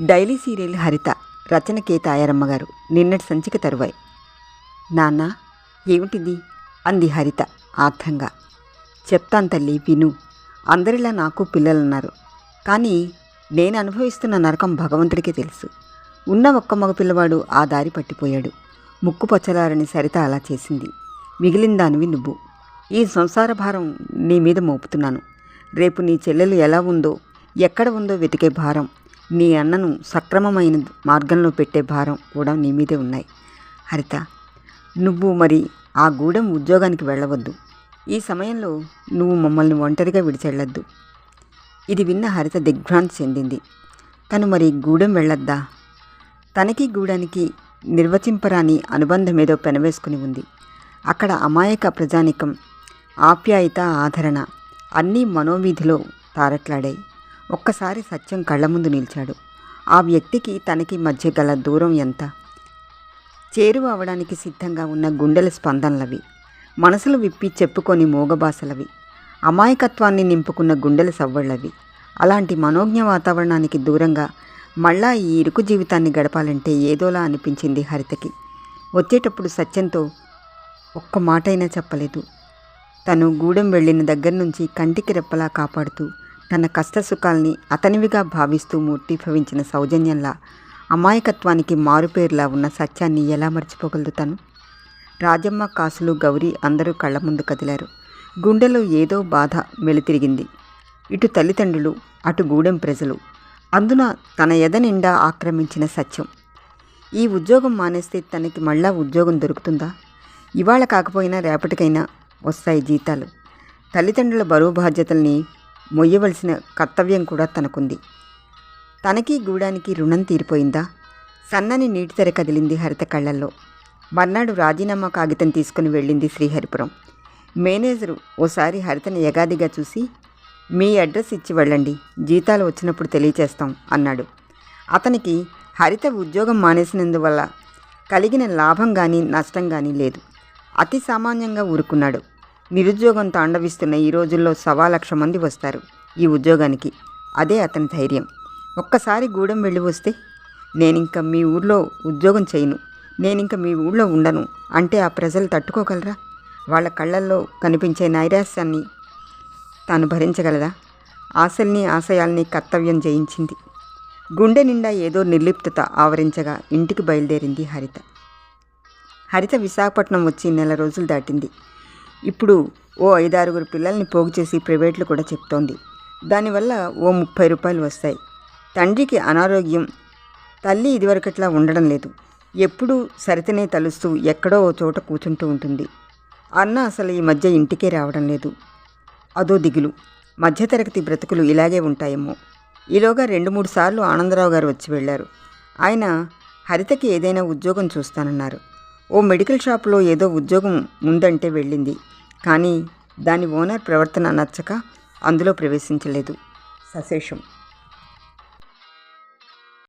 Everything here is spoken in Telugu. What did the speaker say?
డైలీ సీరియల్ హరిత. రచన కే తాయారమ్మ గారు. నిన్నటి సంచిక తరువాయి. నాన్న, ఏమిటిది అంది హరిత ఆర్థంగా. చెప్తాను తల్లి, విను. అందరిలా నాకు పిల్లలున్నారు, కానీ నేను అనుభవిస్తున్న నరకం భగవంతుడికే తెలుసు. ఉన్న ఒక్క మగ పిల్లవాడు ఆ దారి పట్టిపోయాడు. ముక్కు పచ్చలారని సరిత అలా చేసింది. మిగిలిన దానివి నువ్వు. ఈ సంసార భారం నీ మీద మోపుతున్నాను. రేపు నీ చెల్లెలు ఎలా ఉందో, ఎక్కడ ఉందో వెతికే భారం, నీ అన్నను సక్రమమైన మార్గంలో పెట్టే భారం కూడా నీ మీదే ఉన్నాయి. హరిత, నువ్వు మరి ఆ గూడెం ఉద్యోగానికి వెళ్ళవద్దు. ఈ సమయంలో నువ్వు మమ్మల్ని ఒంటరిగా విడిచెళ్ళొద్దు. ఇది విన్న హరిత దిగ్భ్రాంతి చెందింది. తను మరి గూడెం వెళ్ళొద్దా? తనకి గూడానికి నిర్వచింపరాని అనుబంధమేదో పెనవేసుకుని ఉంది. అక్కడ అమాయక ప్రజానికం, ఆప్యాయత, ఆదరణ అన్నీ మనోవీధిలో తారట్లాడాయి. ఒక్కసారి సత్యం కళ్ళ ముందు నిలిచాడు. ఆ వ్యక్తికి తనకి మధ్య గల దూరం ఎంత? చేరువ అవడానికి సిద్ధంగా ఉన్న గుండెల స్పందనలవి, మనసులు విప్పి చెప్పుకొని మోగబాసలవి, అమాయకత్వాన్ని నింపుకున్న గుండెల సవ్వళ్ళవి. అలాంటి మనోజ్ఞ వాతావరణానికి దూరంగా మళ్ళా ఈ ఇరుకు జీవితాన్ని గడపాలంటే ఏదోలా అనిపించింది హరితకి. వచ్చేటప్పుడు సత్యంతో ఒక్క మాటైనా చెప్పలేదు. తను గూడెం వెళ్ళిన దగ్గర నుంచి కంటికి రెప్పలా కాపాడుతూ, తన కష్టసుఖాల్ని అతనివిగా భావిస్తూ మూర్తిభవించిన సౌజన్యంలా, అమాయకత్వానికి మారుపేరులా ఉన్న సత్యాన్ని ఎలా మర్చిపోగలదు తను? రాజమ్మ, కాసులు, గౌరీ అందరూ కళ్ళ ముందు కదిలారు. గుండెలో ఏదో బాధ మెలితిరిగింది. ఇటు తల్లిదండ్రులు, అటు గూడెం ప్రజలు, అందున తన ఎద నిండా ఆక్రమించిన సత్యం. ఈ ఉద్యోగం మానేస్తే తనకి మళ్ళా ఉద్యోగం దొరుకుతుందా? ఇవాళ కాకపోయినా రేపటికైనా వస్తాయి జీతాలు. తల్లిదండ్రుల బరువు బాధ్యతల్ని మొయ్యవలసిన కర్తవ్యం కూడా తనకుంది. తనకి గూడానికి రుణం తీరిపోయిందా? సన్నని నీటి తెర కదిలింది హరిత కళ్ళల్లో. మర్నాడు రాజీనామా కాగితం తీసుకుని వెళ్ళింది శ్రీహరిపురం. మేనేజరు ఓసారి హరితని యగాదిగా చూసి, మీ అడ్రస్ ఇచ్చి వెళ్ళండి, జీతాలు వచ్చినప్పుడు తెలియచేస్తాం అన్నాడు. అతనికి హరిత ఉద్యోగం మానేసినందువల్ల కలిగిన లాభం కానీ నష్టం కానీ లేదు. అతి సామాన్యంగా ఊరుకున్నాడు. నిరుద్యోగం తాండవిస్తున్న ఈ రోజుల్లో 1,00,000 మంది వస్తారు ఈ ఉద్యోగానికి. అదే అతని ధైర్యం. ఒక్కసారి గూడెం వెళ్ళి వస్తే, నేనింక మీ ఊళ్ళో ఉద్యోగం చేయను, నేనింక మీ ఊళ్ళో ఉండను అంటే ఆ ప్రజలు తట్టుకోగలరా? వాళ్ళ కళ్ళల్లో కనిపించే నైరాశ్యాన్ని తాను భరించగలదా? ఆశల్ని, ఆశయాల్ని కర్తవ్యం జయించింది. గుండె నిండా ఏదో నిర్లిప్తత ఆవరించగా ఇంటికి బయలుదేరింది హరిత. హరిత విశాఖపట్నం వచ్చి 1 నెల రోజులు దాటింది. ఇప్పుడు ఓ 5-6 పిల్లల్ని పోగు చేసి ప్రైవేట్లు కూడా చెప్తోంది. దానివల్ల ఓ 30 రూపాయలు వస్తాయి. తండ్రికి అనారోగ్యం. తల్లి ఇదివరకట్లా ఉండడం లేదు. ఎప్పుడూ సరితనే తలుస్తూ ఎక్కడో ఓ చోట కూర్చుంటూ ఉంటుంది. అన్న అసలు ఈ మధ్య ఇంటికే రావడం లేదు. అదో దిగులు. మధ్యతరగతి బ్రతుకులు ఇలాగే ఉంటాయేమో. ఈలోగా 2-3 సార్లు ఆనందరావు గారు వచ్చి వెళ్ళారు. ఆయన హరితకి ఏదైనా ఉద్యోగం చూస్తానన్నారు. ఓ మెడికల్ షాపులో ఏదో ఉద్యోగం ఉందంటే వెళ్ళింది. కానీ దాని ఓనర్ ప్రవర్తన నచ్చక అందులో ప్రవేశించలేదు. సశేషం.